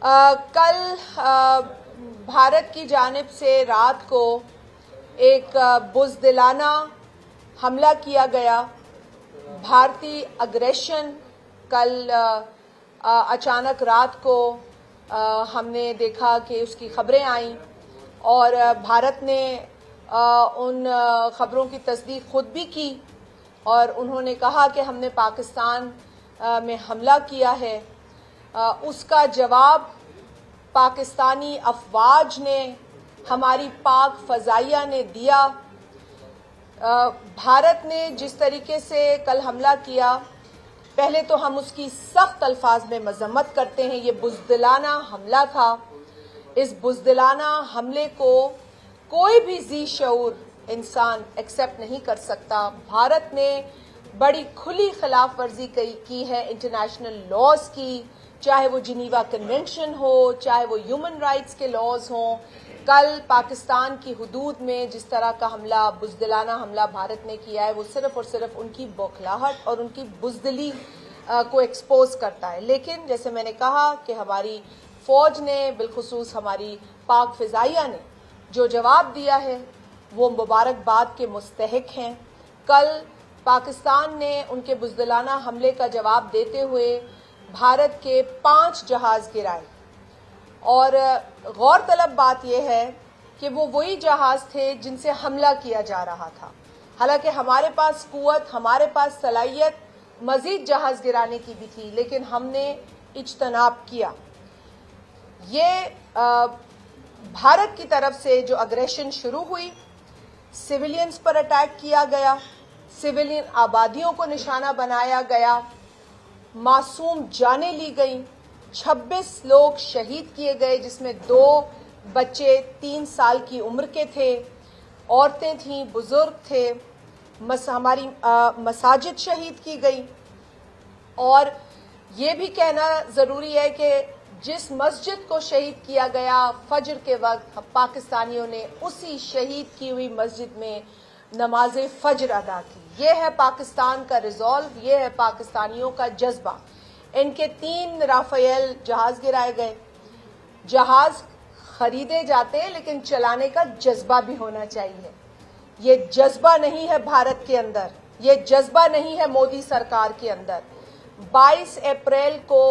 कल भारत की जानिब से रात को एक बुज़दिलाना हमला किया गया। भारतीय अग्रेशन कल अचानक रात को हमने देखा कि उसकी खबरें आईं और भारत ने उन खबरों की तस्दीक खुद भी की और उन्होंने कहा कि हमने पाकिस्तान में हमला किया है। उसका जवाब पाकिस्तानी अफवाज ने, हमारी पाक फ़ज़ाइया ने दिया। भारत ने जिस तरीके से कल हमला किया, पहले तो हम उसकी सख्त अल्फाज में मज़म्मत करते हैं। ये बुज़दिलाना हमला था। इस बुज़दिलाना हमले को कोई भी ज़ी शऊर इंसान एक्सेप्ट नहीं कर सकता। भारत ने बड़ी खुली खिलाफ वर्जी की है इंटरनेशनल लॉज की, चाहे वो जिनीवा कन्वेंशन हो, चाहे वो ह्यूमन राइट्स के लॉज हों। कल पाकिस्तान की हुदूद में जिस तरह का हमला, बुज़दिलाना हमला भारत ने किया है, वो सिर्फ और सिर्फ उनकी बौखलाहट और उनकी बुज़दिली को एक्सपोज करता है। लेकिन जैसे मैंने कहा कि हमारी फ़ौज ने, बिलखुसूस हमारी पाक फ़ज़ाइया ने जो जवाब दिया है वो मुबारकबाद के मुस्तहिक हैं। कल पाकिस्तान ने उनके बुज़दिलाना हमले का जवाब देते हुए भारत के 5 जहाज़ गिराए और गौरतलब बात यह है कि वो वही जहाज़ थे जिनसे हमला किया जा रहा था। हालांकि हमारे पास कुव्वत, हमारे पास सलाहियत मज़ीद जहाज़ गिराने की भी थी, लेकिन हमने इज्तनाब किया। ये भारत की तरफ से जो अग्रेशन शुरू हुई, सिविलियंस पर अटैक किया गया, सिविलियन आबादियों को निशाना बनाया गया, मासूम जानें ली गईं, 26 लोग शहीद किए गए, जिसमें 2 बच्चे 3 साल की उम्र के थे, औरतें थीं, बुजुर्ग थे। हमारी मसाजिद शहीद की गई। और ये भी कहना ज़रूरी है कि जिस मस्जिद को शहीद किया गया फजर के वक्त, पाकिस्तानियों ने उसी शहीद की हुई मस्जिद में नमाज फजर अदा की। ये है पाकिस्तान का रिजॉल्व, ये है पाकिस्तानियों का जज्बा। इनके 3 राफेल जहाज़ गिराए गए। जहाज़ खरीदे जाते हैं लेकिन चलाने का जज्बा भी होना चाहिए। ये जज्बा नहीं है भारत के अंदर, ये जज्बा नहीं है मोदी सरकार के अंदर। 22 अप्रैल को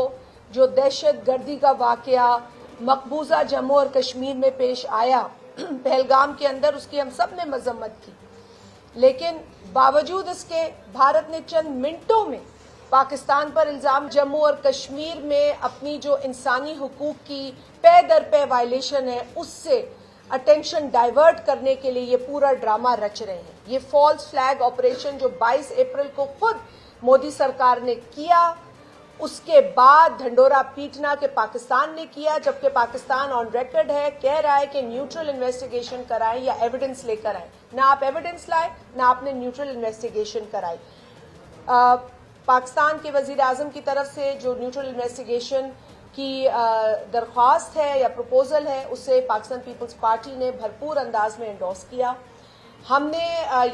जो दहशत गर्दी का वाकया मकबूजा जम्मू और कश्मीर में पेश आया पहलगाम के अंदर, उसकी हम सब ने मजम्मत की, लेकिन बावजूद इसके भारत ने चंद मिनटों में पाकिस्तान पर इल्ज़ाम, जम्मू और कश्मीर में अपनी जो इंसानी हुकूक की पे दर पे वायलेशन है उससे अटेंशन डाइवर्ट करने के लिए ये पूरा ड्रामा रच रहे हैं। ये फॉल्स फ्लैग ऑपरेशन जो 22 अप्रैल को खुद मोदी सरकार ने किया, उसके बाद ढंडोरा पीटना के पाकिस्तान ने किया, जबकि पाकिस्तान ऑन रिकॉर्ड है, कह रहा है कि न्यूट्रल इन्वेस्टिगेशन कराएं या एविडेंस लेकर आए। ना आप एविडेंस लाए, ना आपने न्यूट्रल इन्वेस्टिगेशन कराई। पाकिस्तान के वजीर आजम की तरफ से जो न्यूट्रल इन्वेस्टिगेशन की दरख्वास्त है या प्रपोजल है, उसे पाकिस्तान पीपल्स पार्टी ने भरपूर अंदाज में एंडोर्स किया। हमने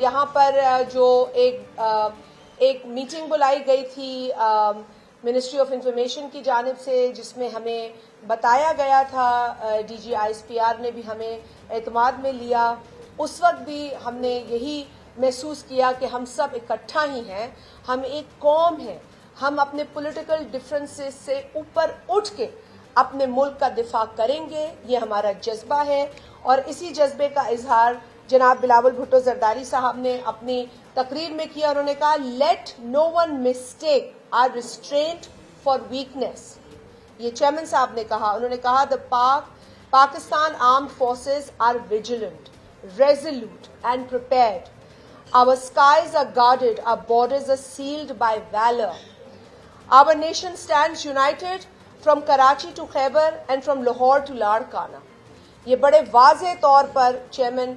यहाँ पर जो एक मीटिंग बुलाई गई थी मिनिस्ट्री ऑफ इंफॉर्मेशन की जानिब से, जिसमें हमें बताया गया था, डीजी ISPR ने भी हमें एतमाद में लिया। उस वक्त भी हमने यही महसूस किया कि हम सब इकट्ठा ही हैं, हम एक कौम हैं, हम अपने पॉलिटिकल डिफरेंसेस से ऊपर उठ के अपने मुल्क का दिफा करेंगे। ये हमारा जज्बा है और इसी जज्बे का इजहार जनाब बिलावल भुट्टो जरदारी साहब ने अपनी तकरीर में किया। उन्होंने कहा, let no one mistake our restraint for weakness. ये चेयरमैन साहब ने कहा। उन्होंने कहा, the Pakistan armed forces are vigilant, resolute and prepared. Our skies are guarded, our borders are sealed by valor. Our nation stands united from Karachi to Khyber and from Lahore to Larkana. ये बड़े वाज़े तौर पर chairman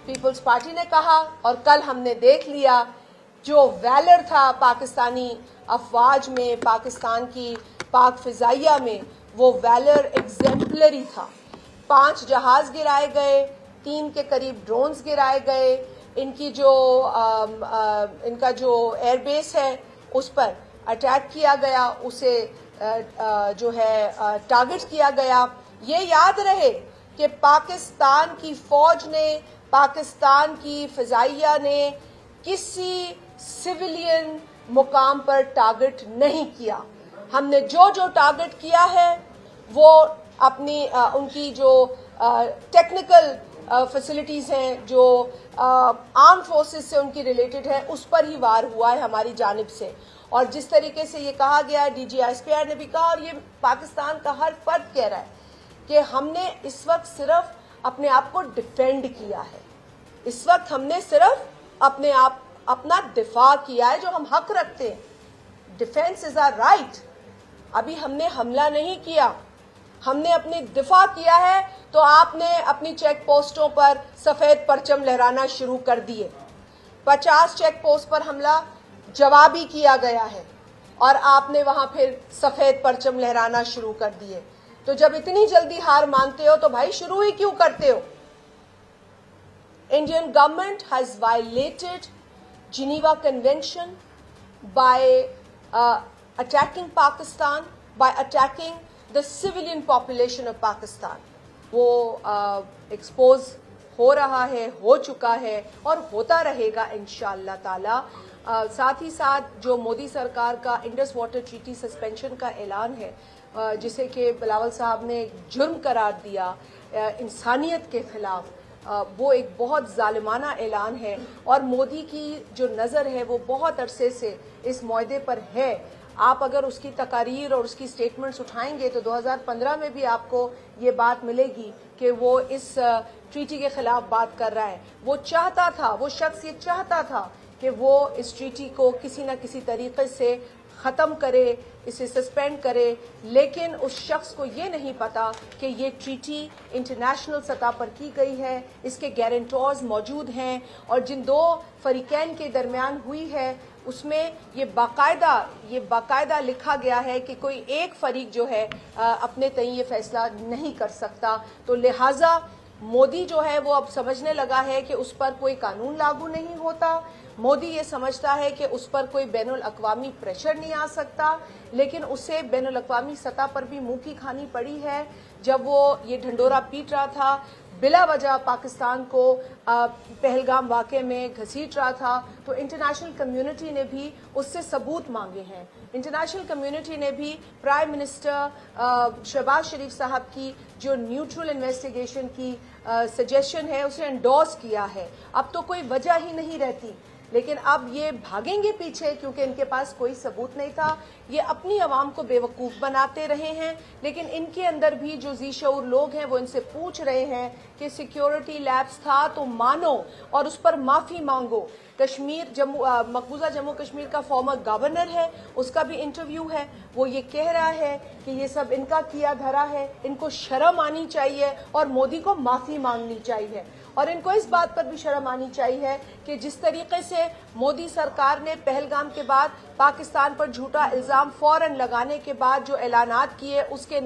peoples party ने कहा और कल हमने देख लिया जो वैलर था पाकिस्तानी अफवाज में, पाकिस्तान की पाक फ़िज़ाइया में, वो वैलर एग्जेम्पलरी था। 5 जहाज़ गिराए गए, 3 के करीब ड्रोन्स गिराए गए। इनकी जो इनका जो एयरबेस है उस पर अटैक किया गया, उसे जो है टारगेट किया गया। ये याद रहे कि पाकिस्तान की फौज ने, पाकिस्तान की फिजाइया ने किसी सिविलियन मुकाम पर टारगेट नहीं किया। हमने जो जो टारगेट किया है वो अपनी उनकी जो टेक्निकल फैसिलिटीज़ हैं, जो आर्म फोर्सेस से उनकी रिलेटेड है, उस पर ही वार हुआ है हमारी जानिब से। और जिस तरीके से ये कहा गया, DGISPR ने भी कहा और ये पाकिस्तान का हर फर्द कह रहा है कि हमने इस वक्त सिर्फ अपने आप को डिफेंड किया है। इस वक्त हमने सिर्फ अपना दिफा किया है, जो हम हक रखते हैं। Defence is our right. अभी हमने हमला नहीं किया, हमने अपनी दिफा किया है। तो आपने अपनी चेक पोस्टों पर सफेद परचम लहराना शुरू कर दिए। 50 चेक पोस्ट पर हमला जवाबी किया गया है और आपने वहां फिर सफेद परचम लहराना शुरू कर दिए। तो जब इतनी जल्दी हार मानते हो तो भाई शुरू ही क्यों करते हो? Indian government has violated Geneva Convention by attacking Pakistan, by attacking the civilian population of Pakistan. वो एक्सपोज हो रहा है, हो चुका है और होता रहेगा इंशाअल्लाह ताला। साथ ही साथ जो मोदी सरकार का इंडस वाटर ट्रीटी सस्पेंशन का ऐलान है, जिसे कि बिलावल साहब ने जुर्म करार दिया इंसानियत के खिलाफ, वो एक बहुत जालिमाना ऐलान है। और मोदी की जो नज़र है वो बहुत अरसे से इस मुआहदे पर है। आप अगर उसकी तकारीर और उसकी स्टेटमेंट्स उठाएंगे तो 2015 में भी आपको ये बात मिलेगी कि वो इस ट्रीटी के खिलाफ बात कर रहा है। वो चाहता था, वो शख्स ये चाहता था कि वो इस ट्रीटी को किसी न किसी तरीके से ख़त्म करे, इसे सस्पेंड करे, लेकिन उस शख्स को ये नहीं पता कि ये ट्रीटी इंटरनेशनल सतह पर की गई है, इसके गारंटर्स मौजूद हैं और जिन दो फरीकैन के दरमियान हुई है उसमें ये बाकायदा लिखा गया है कि कोई एक फरीक जो है अपने तय ये फैसला नहीं कर सकता। तो लिहाजा मोदी जो है वो अब समझने लगा है कि उस पर कोई कानून लागू नहीं होता। मोदी ये समझता है कि उस पर कोई बैनुल अक़वामी प्रेशर नहीं आ सकता, लेकिन उसे बैनुल अक़वामी सतह पर भी मुंह की खानी पड़ी है। जब वो ये ढंडोरा पीट रहा था, बिला वजह पाकिस्तान को पहलगाम वाक़े में घसीट रहा था, तो इंटरनेशनल कम्युनिटी ने भी उससे सबूत मांगे हैं। इंटरनेशनल कम्युनिटी ने भी प्राइम मिनिस्टर शहबाज शरीफ साहब की जो न्यूट्रल इन्वेस्टिगेशन की सजेशन है उसे एंडोर्स किया है। अब तो कोई वजह ही नहीं रहती, लेकिन अब ये भागेंगे पीछे क्योंकि इनके पास कोई सबूत नहीं था। ये अपनी आवाम को बेवकूफ़ बनाते रहे हैं, लेकिन इनके अंदर भी जो जी शऊर लोग हैं वो इनसे पूछ रहे हैं कि सिक्योरिटी लैप्स था तो मानो और उस पर माफ़ी मांगो। कश्मीर मकबूजा जम्मू कश्मीर का फॉर्मर गवर्नर है, उसका भी इंटरव्यू है, वो ये कह रहा है कि ये सब इनका किया धरा है, इनको शर्म आनी चाहिए और मोदी को माफ़ी मांगनी चाहिए। और इनको इस बात पर भी शर्म आनी चाहिए कि जिस तरीके से मोदी सरकार ने पहलगाम के बाद पाकिस्तान पर झूठा इल्ज़ाम फौरन लगाने के बाद जो ऐलानात किए, उसके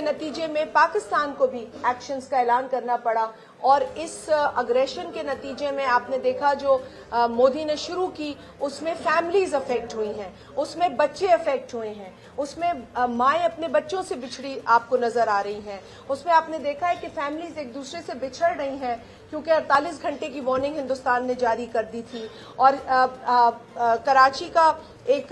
नतीजे में पाकिस्तान को भी एक्शंस का ऐलान करना पड़ा। और इस अग्रेशन के नतीजे में आपने देखा जो मोदी ने शुरू की, उसमें फैमिलीज अफेक्ट हुई हैं, उसमें बच्चे अफेक्ट हुए हैं, उसमें माएँ अपने बच्चों से बिछड़ी आपको नजर आ रही हैं, उसमें आपने देखा है कि फैमिलीज एक दूसरे से बिछड़ रही हैं क्योंकि 48 घंटे की वार्निंग हिंदुस्तान ने जारी कर दी थी। और कराची का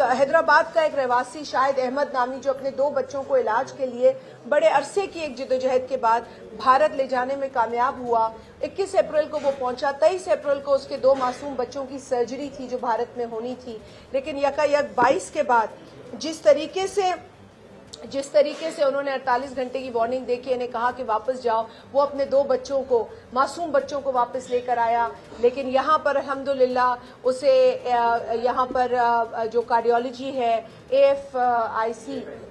हैदराबाद का एक रहवासी शाहिद अहमद नामी जो अपने 2 बच्चों को इलाज के लिए बड़े अरसे की एक जद्दोजहद के बाद भारत ले जाने में कामयाब हुआ। 21 अप्रैल को वो पहुंचा, 23 अप्रैल को उसके 2 मासूम बच्चों की सर्जरी थी जो भारत में होनी थी, लेकिन यकायक 22 के बाद जिस तरीके से उन्होंने 48 घंटे की वार्निंग देके इन्हें कहा कि वापस जाओ, वो अपने 2 बच्चों को, मासूम बच्चों को वापस लेकर आया। लेकिन यहाँ पर अल्हम्दुलिल्लाह उसे यहाँ पर जो कार्डियोलॉजी है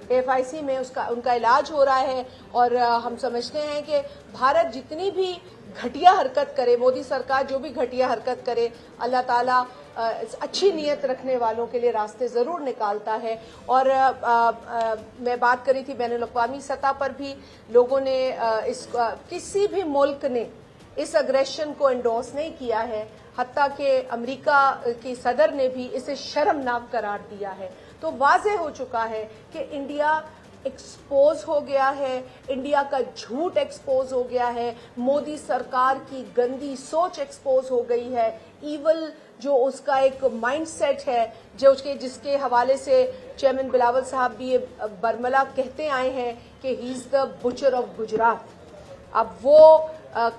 AFIC में उनका इलाज हो रहा है। और हम समझते हैं कि भारत जितनी भी घटिया हरकत करे, मोदी सरकार जो भी घटिया हरकत करे, अल्लाह ताला अच्छी नीयत रखने वालों के लिए रास्ते ज़रूर निकालता है। और मैं बात करी थी बैनुल अक़वामी सतह पर भी लोगों ने किसी भी मुल्क ने इस अग्रेशन को एंडोर्स नहीं किया है, हत्ता कि अमेरिका की सदर ने भी इसे शर्मनाक करार दिया है। تو واضح ہو چکا ہے کہ انڈیا ایکسپوز ہو گیا ہے, انڈیا کا جھوٹ ایکسپوز ہو گیا ہے, مودی سرکار کی گندی سوچ ایکسپوز ہو گئی ہے, ایول جو اس کا ایک مائنڈ سیٹ ہے جس کے حوالے سے چیئرمین بلاول صاحب بھی یہ برملا کہتے آئے ہیں کہ ہی از دا بچر آف گجرات. اب وہ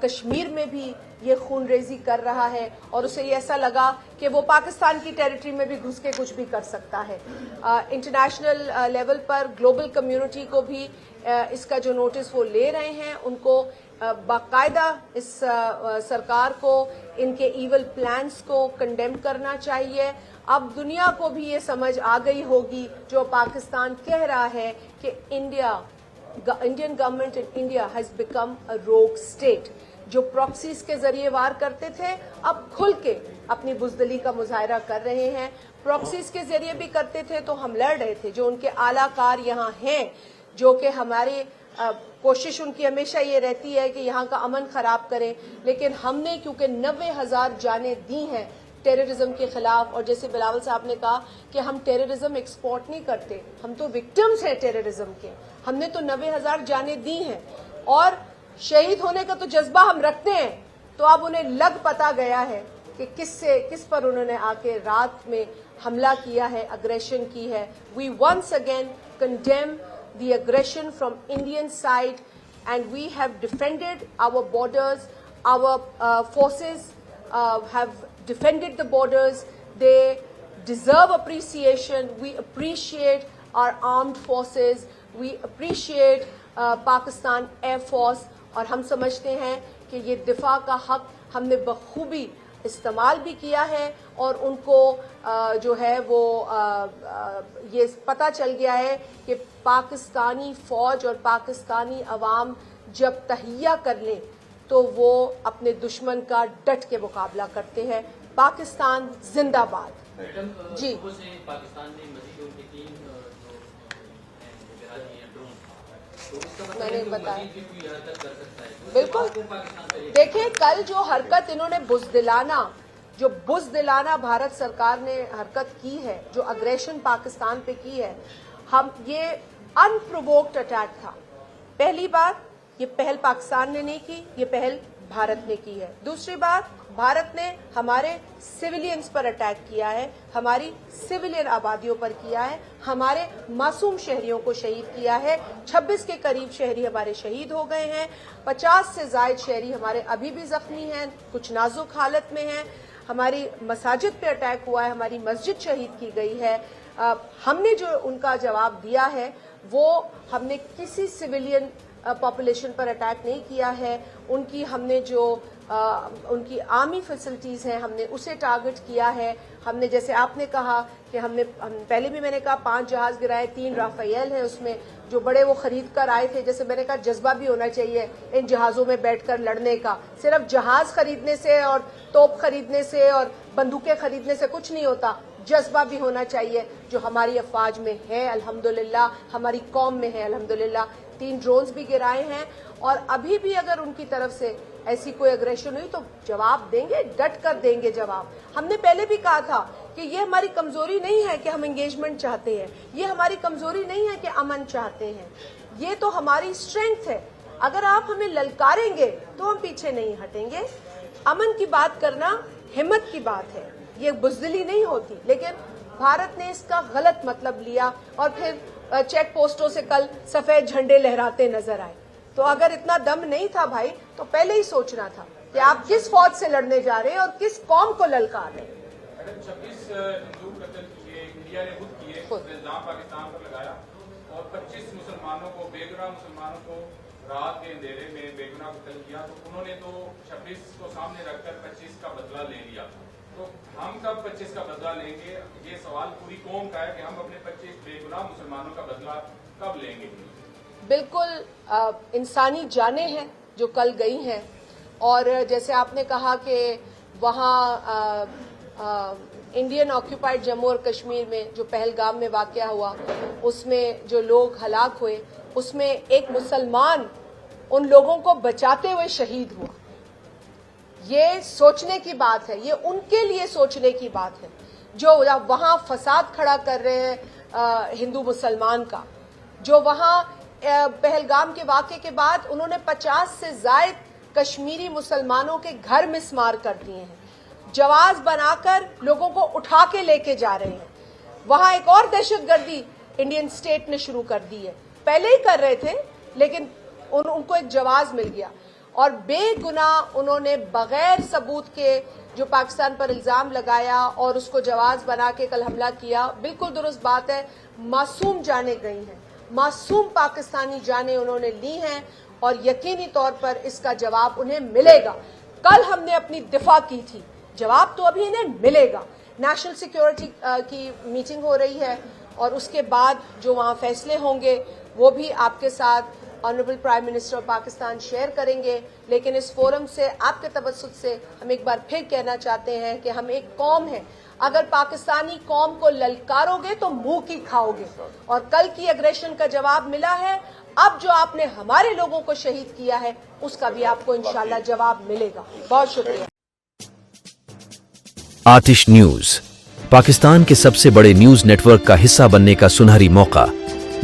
کشمیر میں بھی یہ خون ریزی کر رہا ہے اور اسے یہ ایسا لگا کہ وہ پاکستان کی ٹیریٹری میں بھی گھس کے کچھ بھی کر سکتا ہے. انٹرنیشنل لیول پر گلوبل کمیونٹی کو بھی اس کا جو نوٹس وہ لے رہے ہیں, ان کو باقاعدہ اس سرکار کو ان کے ایول پلانز کو کنڈیم کرنا چاہیے. اب دنیا کو بھی یہ سمجھ آ گئی ہوگی جو پاکستان کہہ رہا ہے کہ Indian government in India has become a روگ اسٹیٹ. جو پراکسیز کے ذریعے وار کرتے تھے اب کھل کے اپنی بزدلی کا مظاہرہ کر رہے ہیں. پراکسیز کے ذریعے بھی کرتے تھے تو ہم لڑ رہے تھے. جو ان کے اعلیٰ کار یہاں ہیں, جو کہ ہماری کوشش ان کی ہمیشہ یہ رہتی ہے کہ یہاں کا امن خراب کریں, لیکن ہم نے کیونکہ 90,000 جانیں دی ہیں ٹیررزم کے خلاف, اور جیسے بلاول صاحب نے کہا کہ ہم ٹیررزم ایکسپورٹ نہیں کرتے, ہم تو وکٹمز ہیں ٹیررزم کے. ہم نے تو 90,000 جانیں دی ہیں اور شہید ہونے کا تو جذبہ ہم رکھتے ہیں. تو اب انہیں لگ پتا گیا ہے کہ کس پر انہوں نے آ کے رات میں حملہ کیا ہے, اگریشن کی ہے. We once again condemn the aggression from Indian side, and we have defended our borders. Our forces have defended the borders. They deserve appreciation. We appreciate our armed forces. We appreciate Pakistan Air Force. اور ہم سمجھتے ہیں کہ یہ دفاع کا حق ہم نے بخوبی استعمال بھی کیا ہے, اور ان کو جو ہے وہ یہ پتہ چل گیا ہے کہ پاکستانی فوج اور پاکستانی عوام جب تہیہ کر لیں تو وہ اپنے دشمن کا ڈٹ کے مقابلہ کرتے ہیں. پاکستان زندہ باد. جی پاکستان نے مزید ان کی 3 میں نے بتایا بالکل. دیکھیں کل جو حرکت انہوں نے بزدلانہ بھارت سرکار نے حرکت کی ہے, جو اگریشن پاکستان پہ کی ہے, یہ ان پرووکڈ اٹیک تھا. پہلی بات, یہ پہل پاکستان نے نہیں کی, یہ پہل بھارت نے کی ہے. دوسری بات, بھارت نے ہمارے سویلینز پر اٹیک کیا ہے, ہماری سویلین آبادیوں پر کیا ہے, ہمارے معصوم شہریوں کو شہید کیا ہے. 26 کے قریب شہری ہمارے شہید ہو گئے ہیں, 50 سے زائد شہری ہمارے ابھی بھی زخمی ہیں, کچھ نازک حالت میں ہیں. ہماری مساجد پہ اٹیک ہوا ہے, ہماری مسجد شہید کی گئی ہے. ہم نے جو ان کا جواب دیا ہے وہ ہم نے کسی سویلین پاپولیشن پر اٹیک نہیں کیا ہے. ان کی ہم نے جو ان کی آرمی فیسلٹیز ہیں ہم نے اسے ٹارگٹ کیا ہے. ہم نے جیسے آپ نے کہا کہ ہم پہلے بھی میں نے کہا 5 جہاز گرائے, 3 رافیل ہیں اس میں جو بڑے وہ خرید کر آئے تھے. جیسے میں نے کہا جذبہ بھی ہونا چاہیے ان جہازوں میں بیٹھ کر لڑنے کا. صرف جہاز خریدنے سے اور توپ خریدنے سے اور بندوقیں خریدنے سے کچھ نہیں ہوتا, جذبہ بھی ہونا چاہیے جو ہماری افواج میں ہے الحمدللہ, ہماری قوم میں ہے الحمدللہ. 3 ڈرونز بھی گرائے ہیں, اور ابھی بھی اگر ان کی طرف سے ایسی کوئی اگریشن ہوئی تو جواب دیں گے, ڈٹ کر دیں گے جواب. ہم نے پہلے بھی کہا تھا کہ یہ ہماری کمزوری نہیں ہے کہ ہم انگیجمنٹ چاہتے ہیں, یہ ہماری کمزوری نہیں ہے کہ امن چاہتے ہیں, یہ تو ہماری اسٹرینگتھ ہے. اگر آپ ہمیں للکاریں گے تو ہم پیچھے نہیں ہٹیں گے. امن کی بات کرنا ہمت کی بات ہے, یہ بزدلی نہیں ہوتی. لیکن بھارت نے اس کا غلط مطلب لیا اور پھر چیک پوسٹوں سے کل سفید جھنڈے لہراتے نظر آئے. تو اگر اتنا دم نہیں تھا بھائی تو پہلے ہی سوچنا تھا کہ آپ کس فوج سے لڑنے جا رہے ہیں اور کس قوم کو للکار رہے ہیں. 26 ہندو قتل کیے, انڈیا نے خود کیے, الزام پاکستان پر لگایا, اور 25 مسلمانوں کو, بے گناہ مسلمانوں کو رات کے اندھیرے میں بے گناہ قتل کیا. تو انہوں نے تو 26 کو سامنے رکھ کر 25 کا بدلہ لے لیا. تو ہم کب 25 کا بدلہ لیں گے؟ یہ سوال پوری قوم کا ہے کہ ہم اپنے 25 بے گناہ مسلمانوں کا بدلہ کب لیں گے؟ بالکل انسانی جانیں ہیں جو کل گئی ہیں, اور جیسے آپ نے کہا کہ وہاں انڈین آکیوپائڈ جموں اور کشمیر میں جو پہلگام میں واقعہ ہوا اس میں جو لوگ ہلاک ہوئے, اس میں ایک مسلمان ان لوگوں کو بچاتے ہوئے شہید ہوا. یہ سوچنے کی بات ہے, یہ ان کے لیے سوچنے کی بات ہے جو وہاں فساد کھڑا کر رہے ہیں, हिंदू मुसलमान का, जो वहाँ पहलगाम के वाक़े के बाद उन्होंने 50 से ज़ायद कश्मीरी मुसलमानों के घर मिसमार कर दिए हैं, जवाज बनाकर लोगों को उठा के लेके जा रहे हैं। वहाँ एक और दहशतगर्दी इंडियन स्टेट ने शुरू कर दी है, पहले ही कर रहे थे लेकिन उनको एक जवाज मिल गया और बेगुनाह उन्होंने बगैर सबूत के जो पाकिस्तान पर इल्जाम लगाया और उसको जवाज बना के कल हमला किया। बिल्कुल दुरुस्त बात है, मासूम जाने गई हैं, मासूम पाकिस्तानी जाने उन्होंने ली हैं और यकीनी तौर पर इसका जवाब उन्हें मिलेगा। कल हमने अपनी दिफा की थी, जवाब तो अभी इन्हें मिलेगा। नेशनल सिक्योरिटी की मीटिंग हो रही है और उसके बाद जो वहाँ फैसले होंगे वो भी आपके साथ honourable prime minister of Pakistan share करेंगे। लेकिन इस फोरम से, आपके तवज्जुह से हम एक बार फिर कहना चाहते हैं कि हम एक कौम हैं, अगर पाकिस्तानी कौम को ललकारोगे तो मुंह की खाओगे और कल की एग्रेशन का जवाब मिला है। अब जो आपने हमारे लोगों को शहीद किया है उसका भी आपको इंशाल्लाह जवाब मिलेगा। बहुत शुक्रिया। आतिश न्यूज, पाकिस्तान के सबसे बड़े न्यूज नेटवर्क का हिस्सा बनने का सुनहरी मौका।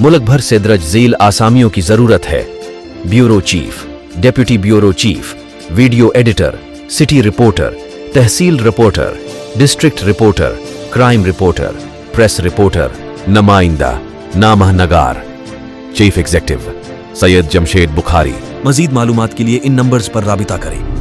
मुल्क भर से दर्ज झील आसामियों की जरूरत है। Bureau chief, deputy bureau chief, video editor, city reporter, tehsil reporter, district reporter, crime reporter, press reporter, नुमाइंदा, नामह नगार। Chief executive Syed Jamshed Bukhari. मजीद मालूमात के लिए इन नंबर्स पर राबिता करें।